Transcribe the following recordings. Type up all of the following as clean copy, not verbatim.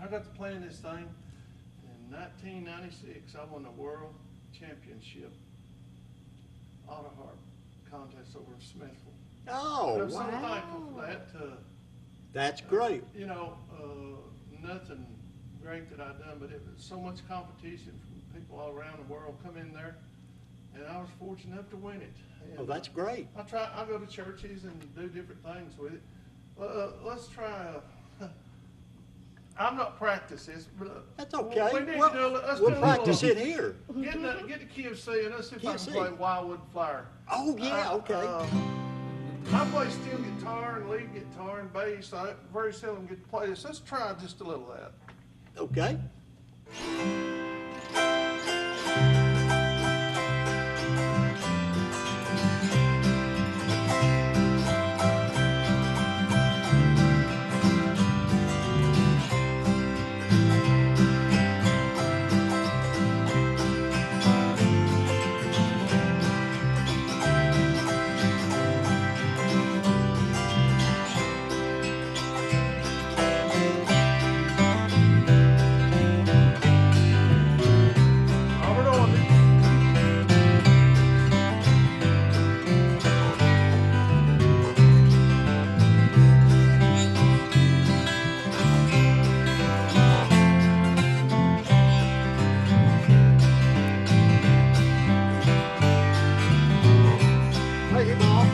I got to playing this thing. In 1996, I won the world championship auto harp contest over in Smithville. Oh, I'm so wow. thankful for that. That's great. You know, nothing great that I've done, but it was so much competition from people all around the world come in there, and I was fortunate enough to win it. And, Oh, that's great. I go to churches and do different things with it. Let's try. I'm not practice this, but That's okay. We need Well, to do. Let's we'll do a practice little, it here. Get the QC and let's see if I QC. can play Wildwood Flower. Oh, yeah, okay. I play steel guitar and lead guitar and bass. I very seldom get to play this. Let's try just a little of that. Okay. Robert Orbit. Play your ball.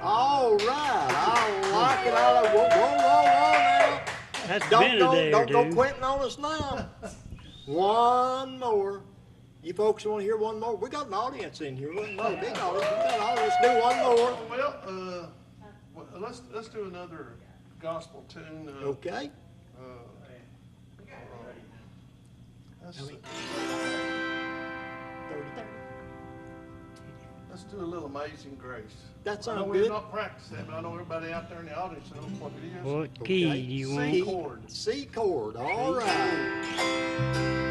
All right, I like it. I like, whoa, whoa, whoa, now. That's been a day or Don't go two. quitting on us now. One more. You folks want to hear one more? We got an audience in here. We're not a big audience. We got an audience. Let's do one more. Let's do another gospel tune. Okay. Let's, How many? 30. let's do a little Amazing Grace. That I sounds know we've good. not practiced that, but I know everybody out there in the audience knows what it is. What key Okay. do you C want? chord. C chord. All right.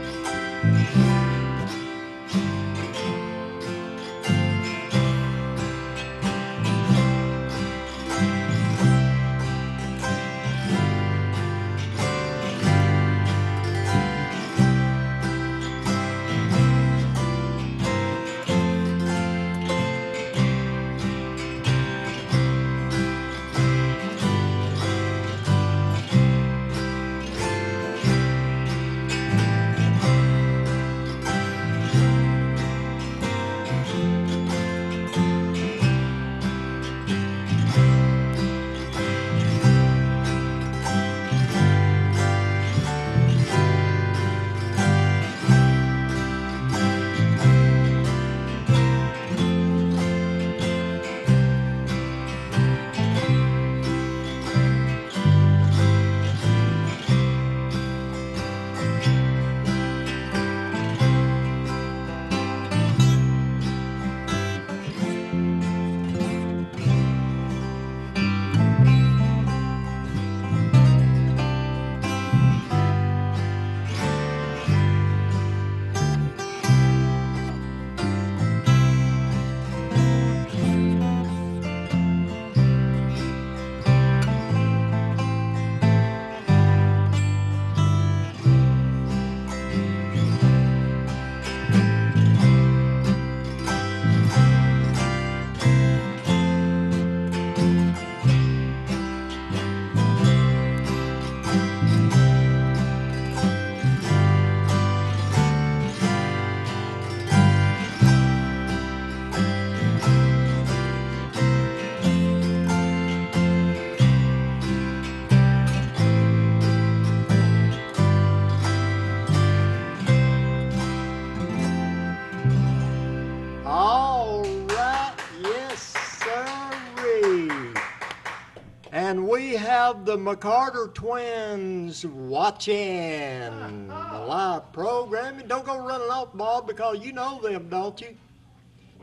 have the McCarter twins watching the live programming. Don't go running off, Bob, because you know them, don't you?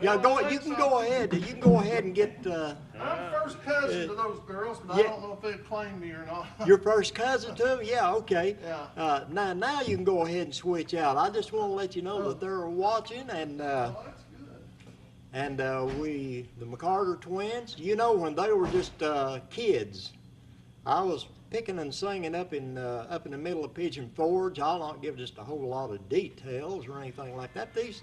Yeah, Well, you can go ahead. You can go ahead and get I'm first cousin to those girls, but I yeah. don't know if they'll claim me or not. your first cousin to them. Yeah, okay. Yeah. Now you can go ahead and switch out. I just want to let you know that they're watching, and Oh, that's good. we, the McCarter twins. You know, when they were just kids, I was picking and singing up in the middle of Pigeon Forge. I'll not give just a whole lot of details or anything like that. These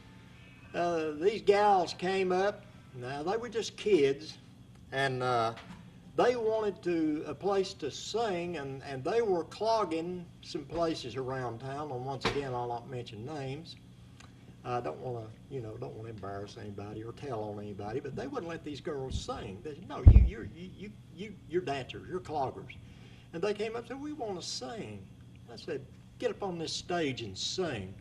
gals came up. Now they were just kids, and they wanted a place to sing, and they were clogging some places around town. And once again, I'll not mention names. I don't want to embarrass anybody or tell on anybody, but they wouldn't let these girls sing. They said, "No, you're dancers, you're cloggers." And they came up and said, "We want to sing." I said, "Get up on this stage and sing."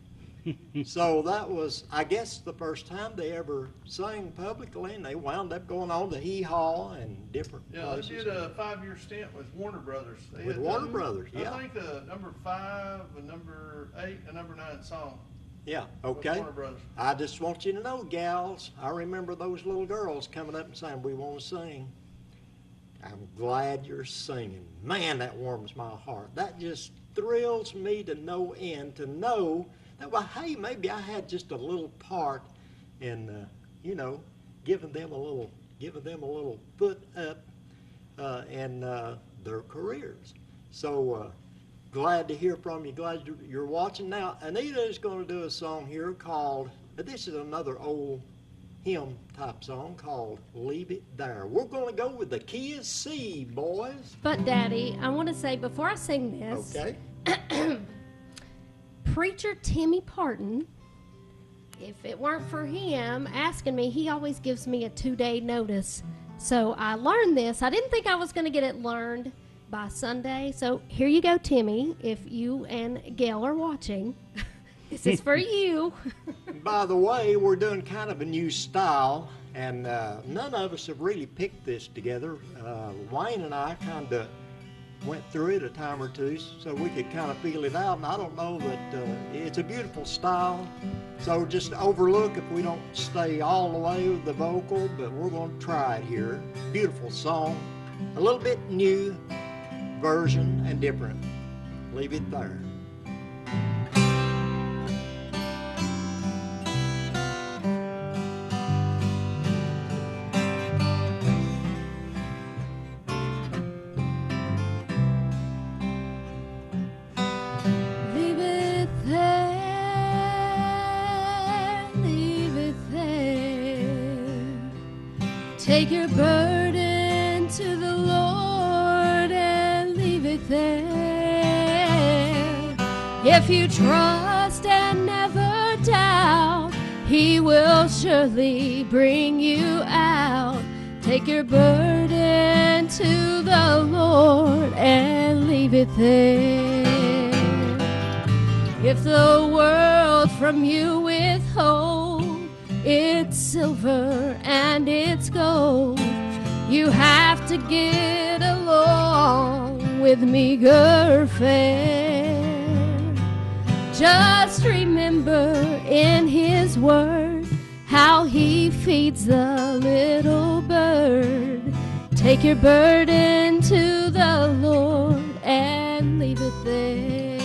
So that was, I guess, the first time they ever sang publicly, and they wound up going on to Hee Haw and different Yeah, places. they did a 5-year stint with Warner Brothers. They With had Warner Brothers, yeah. I think the number 5, the number 8, and number 9 song. Yeah, With okay. Warner Brothers. I just want you to know, gals, I remember those little girls coming up and saying, "We want to sing." I'm glad you're singing. Man, that warms my heart. That just thrills me to no end, to know that, well, hey, maybe I had just a little part in, giving them a little foot up in their careers. So glad to hear from you. Glad you're watching. Now, Anita is going to do a song here called, this is another old hymn type song called "Leave It There." We're going to go with the key of C, boys. But Daddy, I want to say before I sing this, Okay. Preacher Timmy Parton, if it weren't for him asking me, he always gives me a 2-day notice. So I learned this. I didn't think I was going to get it learned by Sunday. So here you go, Timmy, if you and Gail are watching. This is for you. By the way, we're doing kind of a new style, and none of us have really picked this together. Wayne and I kind of went through it a time or two so we could kind of feel it out, and I don't know that it's a beautiful style, so just overlook if we don't stay all the way with the vocal, but we're going to try it here. Beautiful song, a little bit new version and different. Leave it there. Take your burden to the Lord and leave it there. If you trust and never doubt, He will surely bring you out. Take your burden to the Lord and leave it there. If the world from you withholds it's silver and it's gold, you have to get along with meager fare. Just remember in His word how He feeds the little bird. Take your burden to the Lord and leave it there.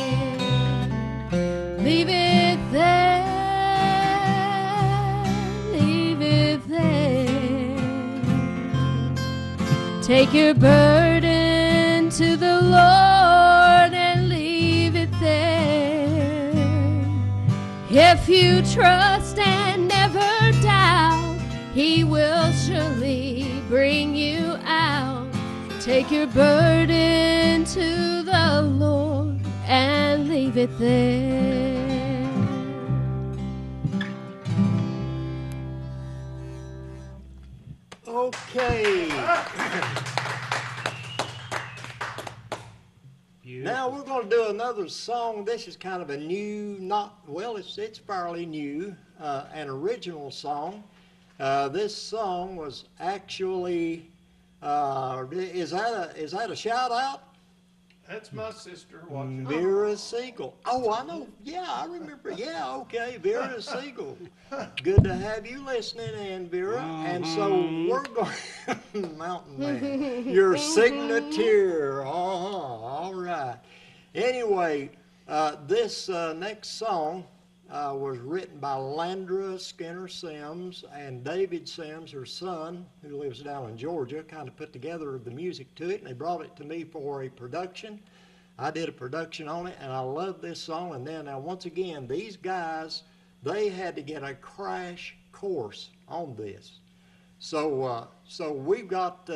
Leave it there. Take your burden to the Lord and leave it there. If you trust and never doubt, He will surely bring you out. Take your burden to the Lord and leave it there. Okay. Now we're going to do another song. This is kind of a new, it's fairly new, an original song. This song was actually, is that a shout out? That's my sister watching. Vera Siegel. Oh, I know. Yeah, I remember. Yeah, okay, Vera Siegel. Good to have you listening in, Vera. And so we're going, Mountain Man, your signature. All right. Anyway, this next song was written by Landra Skinner Sims, and David Sims, her son, who lives down in Georgia, kind of put together the music to it, and they brought it to me for a production. I did a production on it, and I love this song. And then, now, once again, these guys, they had to get a crash course on this. So, we've got,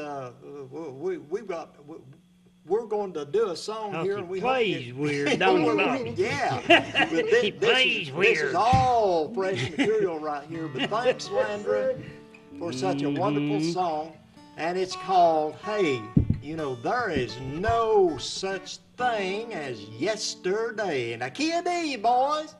we're going to do a song here, and we plays hope weird, don't it, Bobby? Yeah, but He plays this weird. is all fresh material right here. But thanks, Landra, for such a wonderful song, and it's called "Hey, you know there is no such thing as yesterday." Now, Kia D, boys.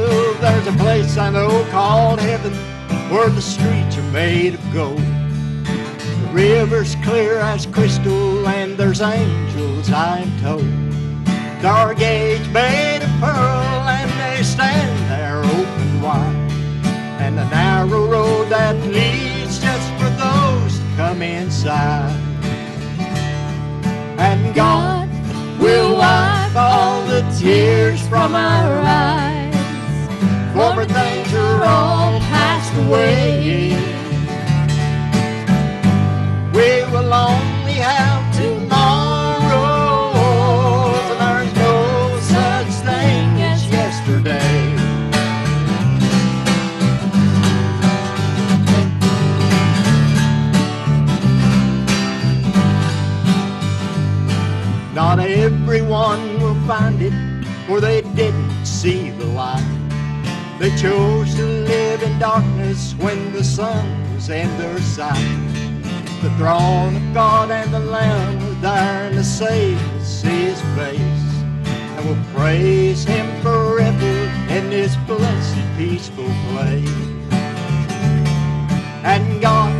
Well, there's a place I know called heaven, where the streets are made of gold. The river's clear as crystal, and there's angels, I'm told. Dark gates made of pearl, and they stand there open wide. And the narrow road that leads just for those to come inside. And God will wipe all the tears from our eyes. Former things are all passed away. We will only have tomorrow, and there's no such thing as yesterday. Not everyone will find it, for they didn't see the light. They chose to live in darkness when the sun was in their sight. The throne of God and the Lamb were there, and the saved will see His face, and will praise Him forever in this blessed, peaceful place. And God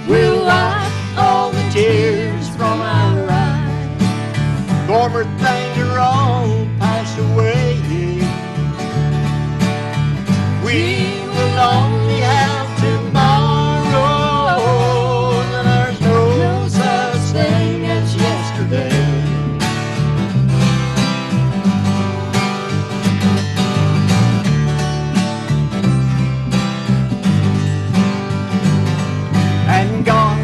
will wipe all the tears from our eyes. Former things are all passed away. We will only have tomorrow, and there's no such thing as yesterday. And God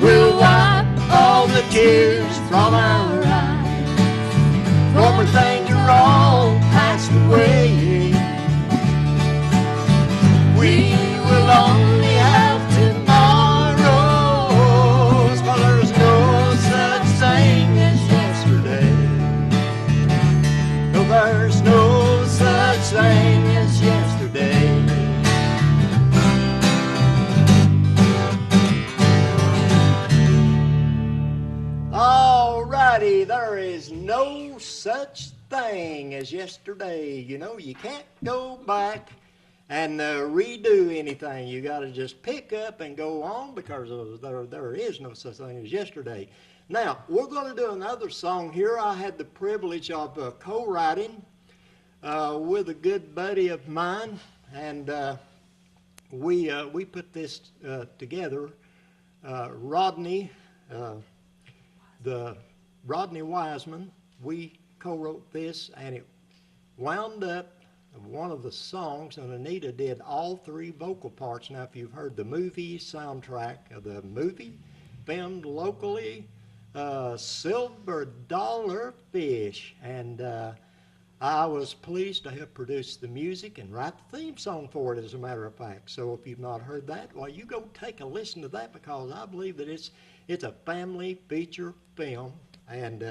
will wipe all the tears from our eyes. Former things are all passed away. We will only have tomorrows, but there's no such thing as yesterday. No, there's no such thing as yesterday. All righty, there is no such thing as yesterday. You know, you can't go back and redo anything. You got to just pick up and go on, because there is no such thing as yesterday. Now, we're going to do another song here. I had the privilege of co-writing with a good buddy of mine, and we put this together. Rodney Wiseman, we co-wrote this, and it wound up one of the songs, and Anita did all three vocal parts. Now, if you've heard the movie soundtrack of the movie, filmed locally, Silver Dollar Fish, and I was pleased to have produced the music and write the theme song for it, as a matter of fact. So if you've not heard that, well, you go take a listen to that, because I believe that it's a family feature film, and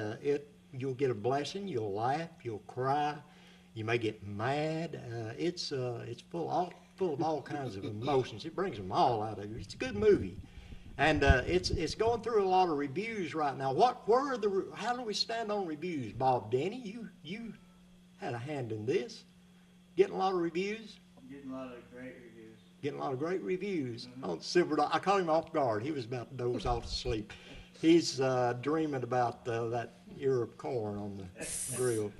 you'll get a blessing, you'll laugh, you'll cry, you may get mad. It's full of all kinds of emotions. It brings them all out of you. It's a good movie, and it's going through a lot of reviews right now. How do we stand on reviews, Bob Denny? You had a hand in this, getting a lot of reviews. Getting a lot of great reviews. Getting a lot of great reviews on Silver Dollar. I caught him off guard. He was about to doze off to sleep. He's dreaming about that ear of corn on the grill.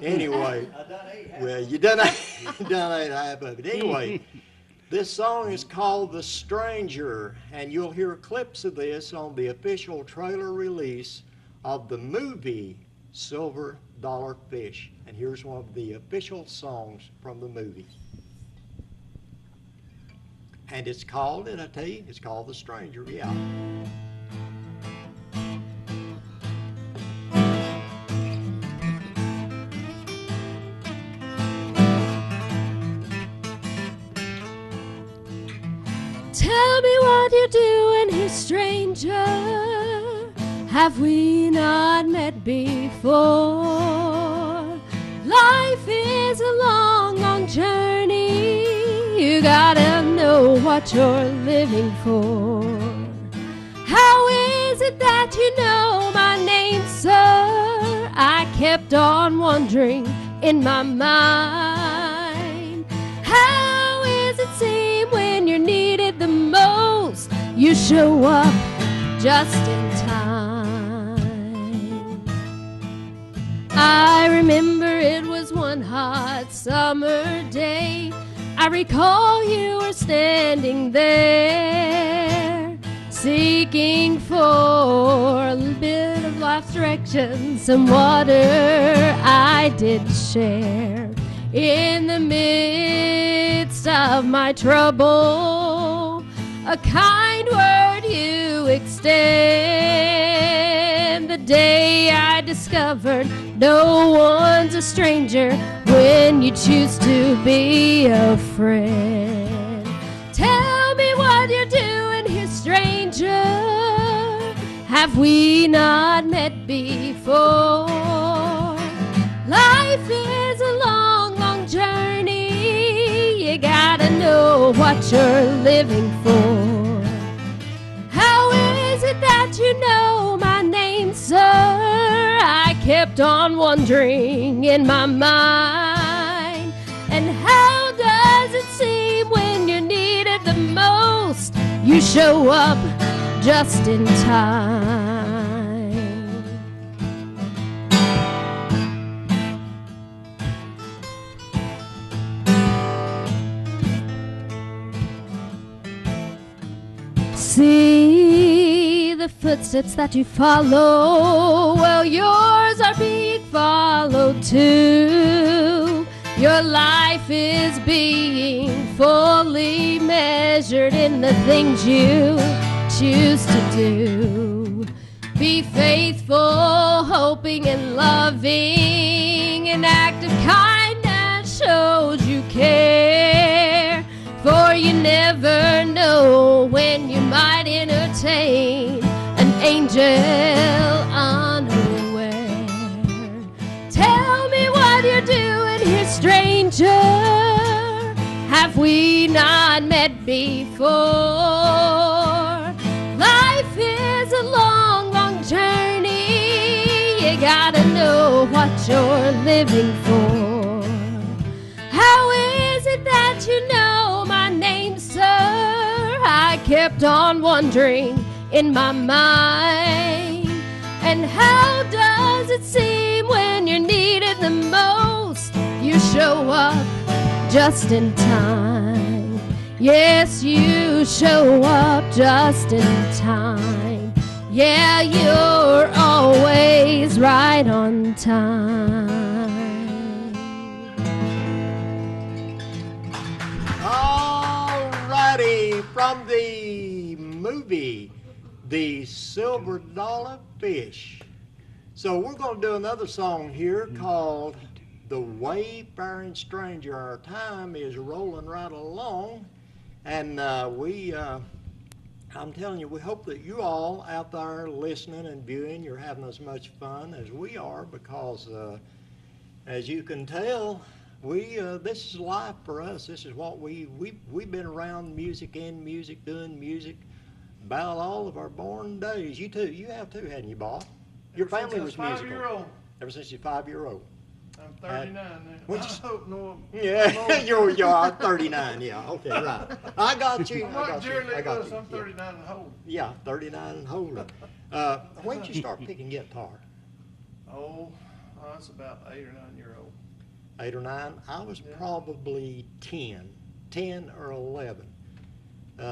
Anyway, I done ate half. well, you done ate half of it. Anyway, this song is called The Stranger, and you'll hear clips of this on the official trailer release of the movie Silver Dollar Fish. And here's one of the official songs from the movie. And it's called, and I tell you, it's called The Stranger, yeah. Tell me what you're doing here, stranger. Have we not met before? Life is a long, long journey. You gotta know what you're living for. How is it that you know my name, sir? I kept on wondering in my mind. How is it seem when you're needed the most, you show up just in time? I remember it was one hot summer day. I recall you were standing there, seeking for a little bit of life's direction, some water I did share. In the midst of my trouble, a kind word you extend. The day I discovered no one's a stranger when you choose to be a friend. Tell me what you're doing here, stranger. Have we not met before? Life is a long, long journey. You gotta know what you're living for. How is it that you know my name, sir? I kept on wondering in my mind. And how does it seem when you're needed the most, you show up just in time? See the footsteps that you follow, well, yours are being followed too. Your life is being fully measured in the things you choose to do. Be faithful, hoping and loving. An act of kindness shows you care. For you never know when you might entertain an angel unaware. Tell me what you're doing here, stranger. Have we not met before? Life is a long, long journey. You gotta know what you're living for. How is it that you know my name, sir? I kept on wondering in my mind. And how does it seem when you're needed the most, you show up just in time? Yes, you show up just in time. Yeah, you're always right on time. Alrighty, from the movie, The Silver Dollar Fish. So we're going to do another song here called The Wayfaring Stranger. Our time is rolling right along, and I'm telling you, we hope that you all out there listening and viewing, you're having as much fun as we are, because as you can tell, this is life for us. This is what we've been around music, in music, doing music about all of our born days. You too, you have too, hadn't you, Bob? Your family was musical. 5-year-old. Ever since you're 5-year-old. I'm 39 now. What'd I you- hope no. Yeah, you're 39, yeah, okay, right. I got you, I'm I like got you, Jerry I Lee got Lewis, you. I'm 39 and whole. Yeah, 39 and holding. When did you start picking guitar? Oh, that's about 8 or 9 year old. 8 or 9? I was Yeah. probably 10 or 11.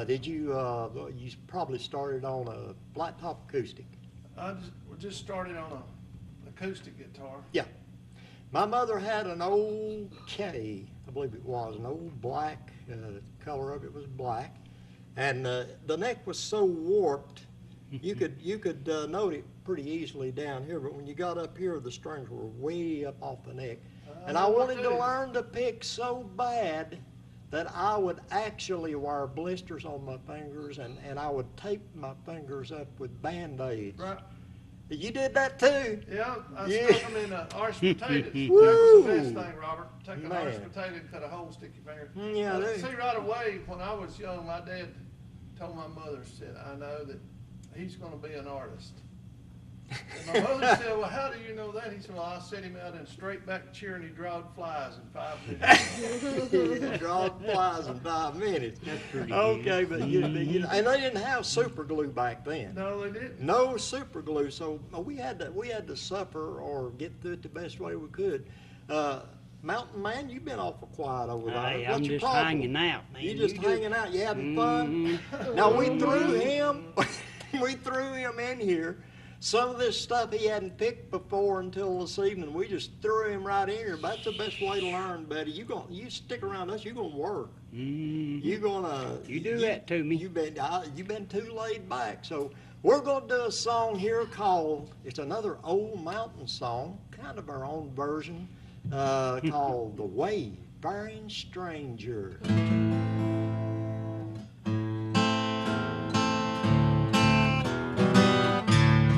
Did you, you probably started on a flat top acoustic? We just started on a acoustic guitar. Yeah. My mother had an old K, I believe it was, an old black, color of it was black. And the neck was so warped, you could note it pretty easily down here, but when you got up here, the strings were way up off the neck. And I know what wanted that to is. learn to pick so bad that I would actually wear blisters on my fingers, and I would tape my fingers up with Band-Aids. Right. You did that too? Yeah, I Yeah. stuck them in arched potatoes. That Woo! was the best thing, Robert. Take an Man. arched potato and cut a hole, stick your finger. Yeah, But they- see, right away, when I was young, my dad told my mother, said, I know that he's gonna be an artist. And my mother said, well, how do you know that? He said, well, I set him out in a straight back chair and he drawed flies in 5 minutes. Draw flies in 5 minutes. That's pretty Okay, good. but and they didn't have super glue back then. No, they didn't. No super glue, so we had to suffer or get through it the best way we could. Mountain Man, you've been awful quiet over there. Hey, What's I'm your just problem? hanging out, man. You just do- hanging out. You having fun? Now we threw him. We threw him in here. Some of this stuff he hadn't picked before until this evening. We just threw him right in here. But that's the best way to learn, buddy. You stick around us. You're gonna work. Mhm. You're gonna. You do that to me. You've been too laid back. So we're gonna do a song here called. It's another old mountain song, kind of our own version, called "The Wayfaring Stranger."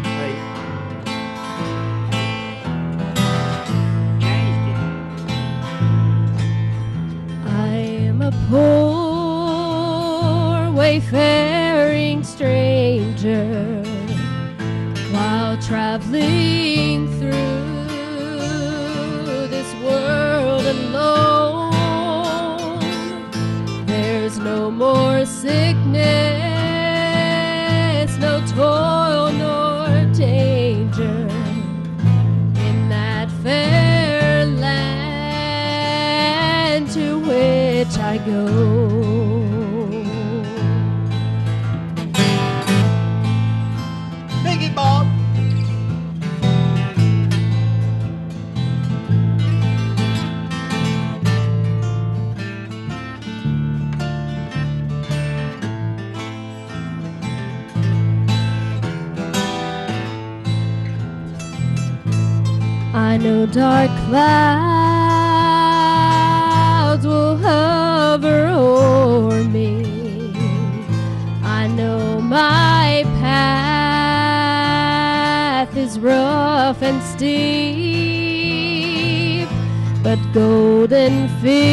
Hey, Changed it. I am a poor wayfaring stranger while traveling through this world alone. There's no more sickness, no toil nor danger in that fair land to which I go. Biggie Bob. I know dark clouds will hover o'er me. I know my path is rough and steep, but golden fields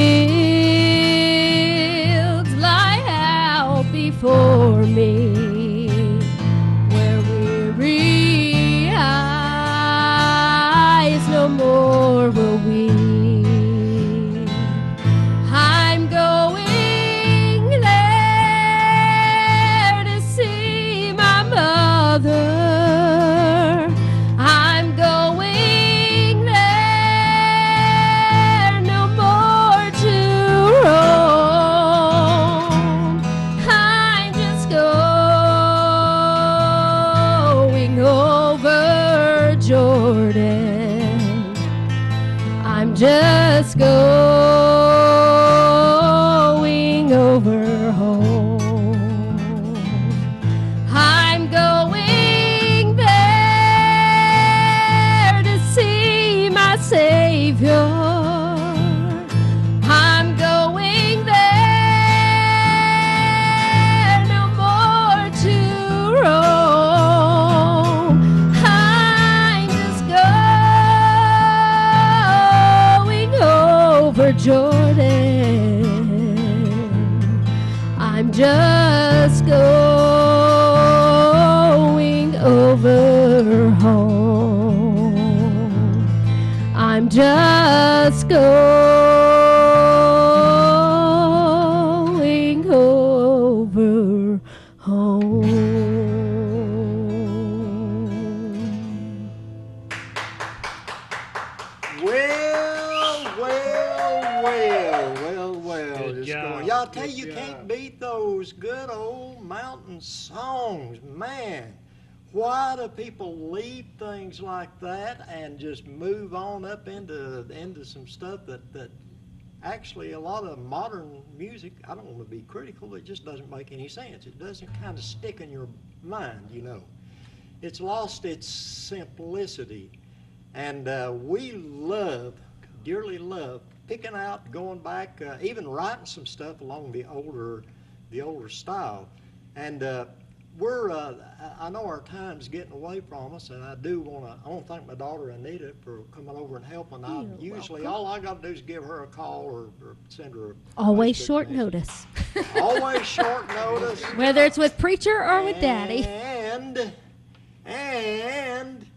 lie out before me, where weary eyes no more will weep. I'm going there to see my mother. I'm going there no more to roam. I'm just going over Jordan. I'm just going over home. I'm going there to see my Savior. I'm going there no more to roam. I'm just going over Jordan. I'm just going over home. I'm just tell you, you can't beat those good old mountain songs, man. Why do people leave things like that and just move on up into some stuff that actually a lot of modern music, I don't want to be critical, it just doesn't make any sense. It doesn't kind of stick in your mind, you know. It's lost its simplicity. And we dearly love picking out, going back, even writing some stuff along the older style. And I know our time's getting away from us, and I want to thank my daughter Anita for coming over and helping. All I got to do is give her a call or send her. Always short notice. Always short notice. Whether it's with preacher or with daddy. And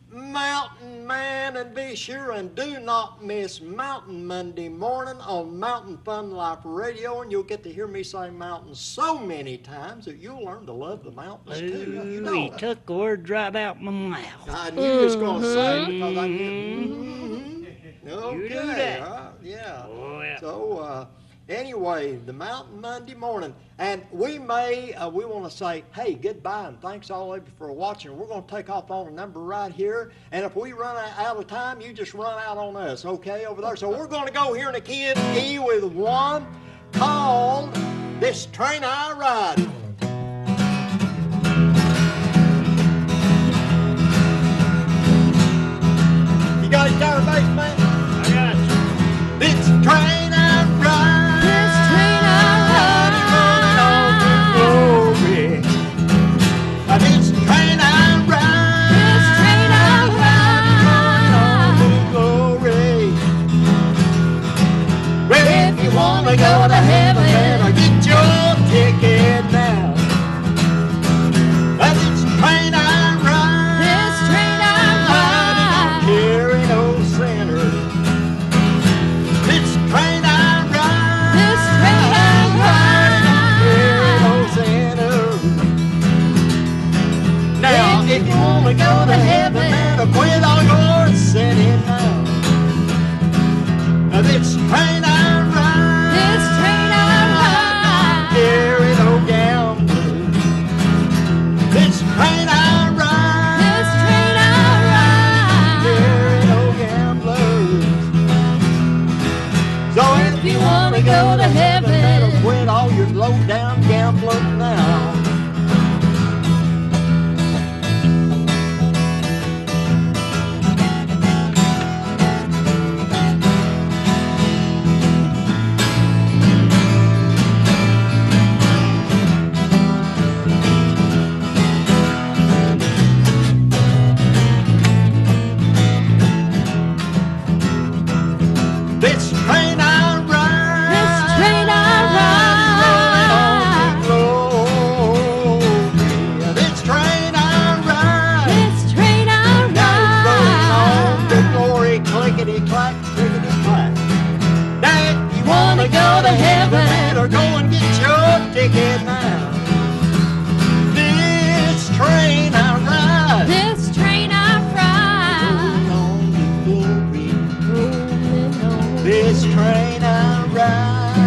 Mountain Man, and be sure and do not miss Mountain Monday morning on Mountain Fun Life Radio, and you'll get to hear me say mountains so many times that you'll learn to love the mountains too. You know He it. took the words right out my mouth. I knew you was going to say it because I knew. Okay. You do that. Yeah. Oh, yeah. So anyway, the Mountain Monday morning, and we want to say, hey, goodbye and thanks all of you for watching. We're going to take off on a number right here, and if we run out of time, you just run out on us, okay, over there. So we're going to go here in a key with one called "This Train I Ride." You got a guitar bass, man? I got you. This train I ride. This train I Glory. This train I ride. This train I ride. Glory. Well, if you want to go to heaven, better get your ticket now. This train I ride. This train I ride. Carry no sinners. This train I ride. This train I ride. Carry no sinners. Now, if you want to go to heaven, better quit all your sinning now. This train I ride. This train I ride. Carry no gamblers. This train I ride. This train I Carry ride. no gamblers. So if you want to go to heaven, better quit all your low down gambling now. This train I ride. This train I ride. Glory. This train I ride. This train I Now it's rolling on to ride. glory, clickety clack, clickety clack. Now if you Wanna go to heaven, better go and get your ticket now. This train I ride. This train I ride. On to glory. Rolling on. This train I ride.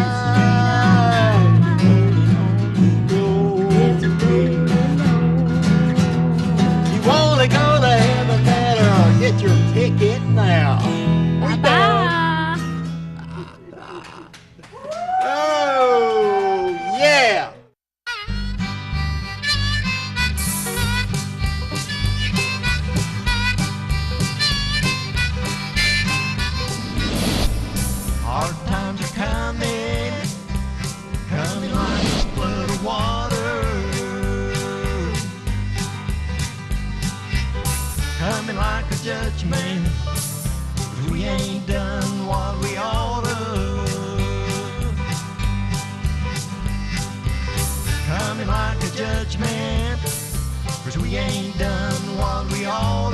It's rolling on. You wanna go to heaven, better get your ticket now. We done. Bye. Oh, yeah. Hard times are coming, coming like a flood of water, coming like a judgment, 'cause we ain't done what we oughta. Coming like a judgment, 'cause we ain't done what we oughta.